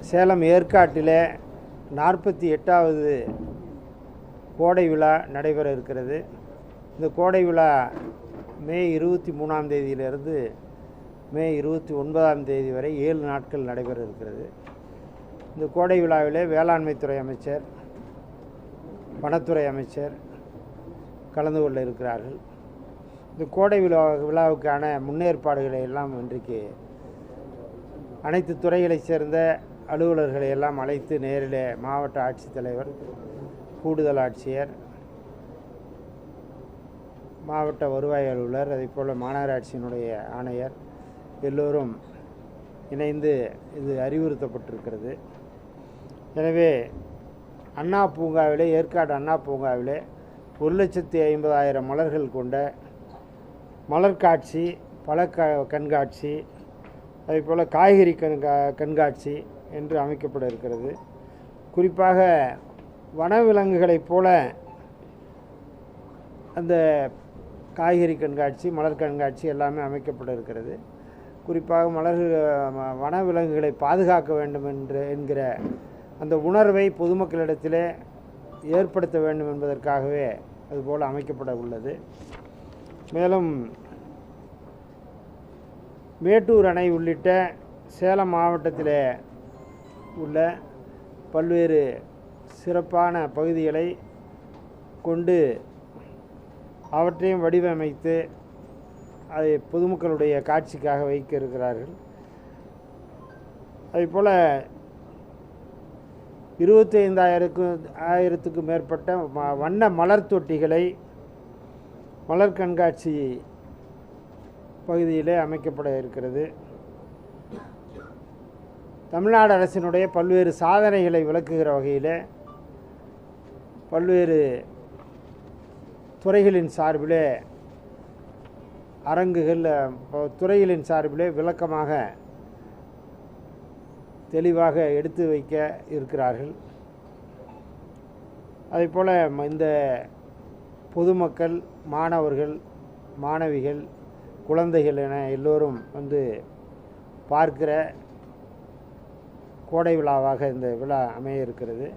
சேலம் ஏற்காட்டில் 48வது கோடை விழா நடைபெற இருக்கிறது. இந்த கோடை விழா மே 23ஆம் தேதியிலிருந்து மே 29ஆம் தேதி வரை 7 நாட்கள் நடைபெற இருக்கிறது. இந்த கோடை விழாவிலே வேளாண்மைத்துறை அமைச்சர், வனத்துறை அமைச்சர் கலந்து கொள்ள இருக்கிறார்கள். இந்த கோடை விழாவுக்கான முன்னேற்பாடுகளை எல்லாம் இன்றைக்கு அனைத்து துறைகளைச் சேர்ந்த அலுவலர்களை எல்லாம் அழைத்து நேரில் மாவட்ட ஆட்சித்தலைவர், கூடுதல் ஆட்சியர், மாவட்ட வருவாய் அலுவலர், அதேபோல் மாநகராட்சியினுடைய ஆணையர் எல்லோரும் இணைந்து இது அறிவுறுத்தப்பட்டிருக்கிறது. எனவே அண்ணா பூங்காவிலே, ஏற்காடு அண்ணா பூங்காவிலே 1,50,000 மலர்கள் கொண்ட மலர் காட்சி, பழ கண்காட்சி, அதேபோல் காய்கறி கண்காட்சி என்று அமைக்கப்பட இருக்கிறது. குறிப்பாக வனவிலங்குகளைப் போல அந்த காய்கறி கண்காட்சி, மலர் கண்காட்சி எல்லாமே அமைக்கப்பட இருக்கிறது. குறிப்பாக வனவிலங்குகளை பாதுகாக்க வேண்டும் என்கிற அந்த உணர்வை பொதுமக்களிடத்திலே ஏற்படுத்த வேண்டும் என்பதற்காகவே அதுபோல் அமைக்கப்பட உள்ளது. மேலும் மேட்டூர் அணை உள்ளிட்ட சேலம் மாவட்டத்தில் உள்ள பல்வேறு சிறப்பான பகுதிகளை கொண்டு அவற்றையும் வடிவமைத்து அதை பொதுமக்களுடைய காட்சிக்காக வைக்க இருக்கிறார்கள். அதேபோல் 25,000க்கும் மேற்பட்ட வண்ண மலர் தொட்டிகளை மலர் கண்காட்சி பகுதியிலே அமைக்கப்பட இருக்கிறது. தமிழ்நாடு அரசினுடைய பல்வேறு சாதனைகளை விளக்குகிற வகையில் பல்வேறு துறைகளின் சார்பிலே அரங்குகள், துறைகளின் சார்பிலே விளக்கமாக தெளிவாக எடுத்து வைக்க இருக்கிறார்கள். அதேபோல் இந்த பொதுமக்கள், மாணவர்கள், மாணவிகள், குழந்தைகள் என எல்லோரும் வந்து பார்க்கிற கோடை விழாவாக இந்த விழா அமைய இருக்கிறது.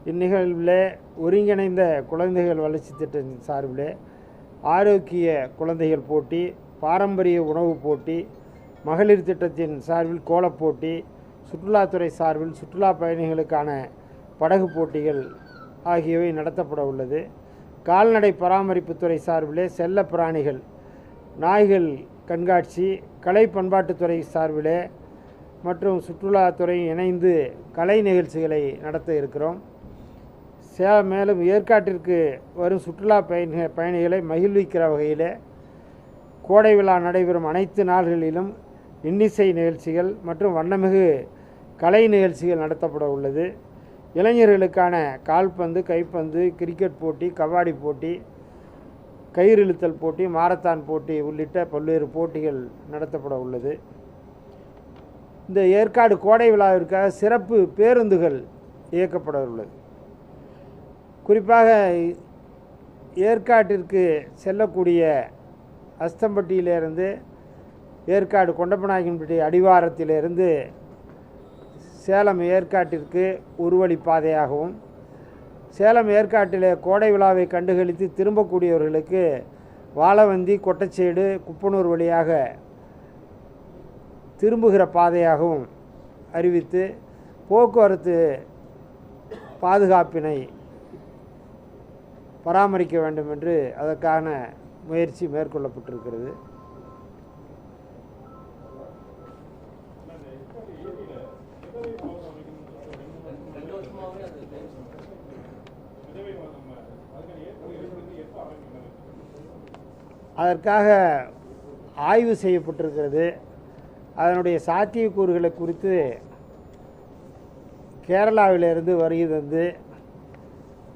இந்நிகழ்வில் ஒருங்கிணைந்த குழந்தைகள் வளர்ச்சி திட்டத்தின் சார்பில் ஆரோக்கிய குழந்தைகள் போட்டி, பாரம்பரிய உணவு போட்டி, மகளிர் திட்டத்தின் சார்பில் கோலப்போட்டி, சுற்றுலாத்துறை சார்பில் சுற்றுலா பயணிகளுக்கான படகு போட்டிகள் ஆகியவை நடத்தப்பட உள்ளது. கால்நடை பராமரிப்புத்துறை சார்பிலே செல்ல பிராணிகள், நாய்கள் கண்காட்சி, கலை பண்பாட்டுத்துறை சார்பிலே மற்றும் சுற்றுலாத்துறை இணைந்து கலை நிகழ்ச்சிகளை நடத்த இருக்கிறோம். மேலும் ஏற்காட்டிற்கு வரும் சுற்றுலா பயணிகளை மகிழ்விக்கிற வகையில் கோடை விழா நடைபெறும் அனைத்து நாள்களிலும் இன்னிசை நிகழ்ச்சிகள் மற்றும் வண்ணமிகு கலை நிகழ்ச்சிகள் நடத்தப்பட உள்ளது. இளைஞர்களுக்கான கால்பந்து, கைப்பந்து, கிரிக்கெட் போட்டி, கபாடி போட்டி, கயிறு இழுத்தல் போட்டி, மாரத்தான் போட்டி உள்ளிட்ட பல்வேறு போட்டிகள் நடத்தப்பட உள்ளது. இந்த ஏற்காடு கோடை விழாவிற்காக சிறப்பு பேருந்துகள் இயக்கப்பட உள்ளது. குறிப்பாக ஏற்காட்டிற்கு செல்லக்கூடிய அஸ்தம்பட்டியிலிருந்து ஏற்காடு கொண்டப்பநாயக்கன்பட்டி அடிவாரத்திலிருந்து சேலம் ஏற்காட்டிற்கு ஒரு வழி பாதையாகவும், சேலம் ஏற்காட்டில் கோடை விழாவை கண்டுகளித்து திரும்பக்கூடியவர்களுக்கு வாழவந்தி, கொட்டச்சேடு, குப்பனூர் வழியாக திரும்புகிற பாதையாகவும் அறிவித்து போக்குவரத்து பாதுகாப்பினை பராமரிக்க வேண்டும் என்று அதற்கான முயற்சி மேற்கொள்ளப்பட்டிருக்கிறது. அதற்காக ஆய்வு செய்யப்பட்டிருக்கிறது. அதனுடைய சாத்தியக்கூறுகளை குறித்து கேரளாவிலிருந்து வருகை தந்து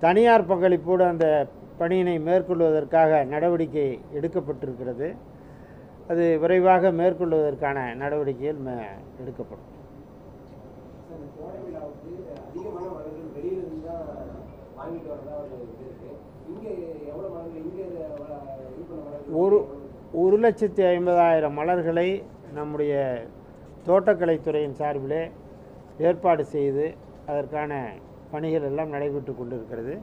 தனியார் பங்களிப்போடு அந்த பணியினை மேற்கொள்வதற்காக நடவடிக்கை எடுக்கப்பட்டிருக்கிறது. அது விரைவாக மேற்கொள்வதற்கான நடவடிக்கைகள் எடுக்கப்படும். ஒரு 1,50,000 மலர்களை நம்முடைய தோட்டக்கலைத்துறையின் சார்பிலே ஏற்பாடு செய்து அதற்கான பணிகள் எல்லாம் நடைபெற்று கொண்டிருக்கிறது.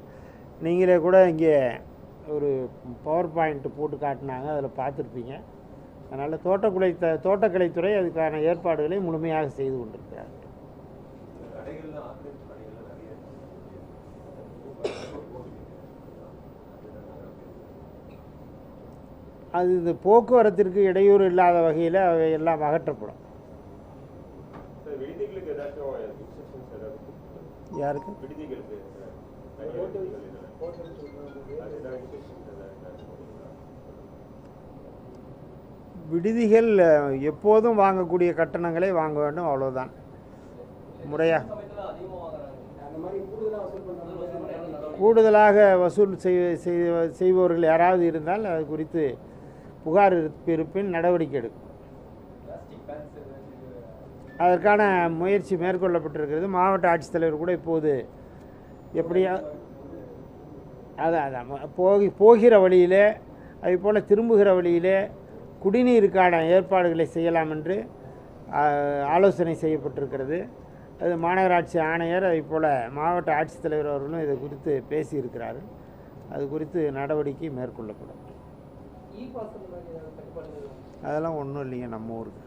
நீங்களே கூட இங்கே ஒரு பவர் பாயிண்ட் போட்டு காட்டினாங்க, அதில் பார்த்துருப்பீங்க. அதனால் தோட்டக்கலைத்துறை அதுக்கான ஏற்பாடுகளை முழுமையாக செய்து கொண்டிருக்கிறார். அது இந்த போக்குவரத்திற்கு இடையூறு இல்லாத வகையில் அவை எல்லாம் அகற்றப்படும். யாருக்கு? விடுதிகள் எப்போதும் வாங்கக்கூடிய கட்டணங்களை வாங்க வேண்டும், அவ்வளோதான். முறையாக கூடுதலாக வசூல் செய்பவர்கள் யாராவது இருந்தால் அது குறித்து புகார் இருப்பின் நடவடிக்கை எடுக்கும். அதற்கான முயற்சி மேற்கொள்ளப்பட்டிருக்கிறது. மாவட்ட ஆட்சித்தலைவர் கூட இப்போது எப்படியா அதான் போகிற வழியிலே அதே போல் திரும்புகிற வழியிலே குடிநீருக்கான ஏற்பாடுகளை செய்யலாம் என்று ஆலோசனை செய்யப்பட்டிருக்கிறது. அது மாநகராட்சி ஆணையர் அதே போல் மாவட்ட ஆட்சித்தலைவர் அவர்களும் இதை குறித்து பேசியிருக்கிறார்கள். அது குறித்து நடவடிக்கை மேற்கொள்ளப்படும். அதெல்லாம் ஒன்றும் இல்லைங்க நம்ம ஊருக்கு.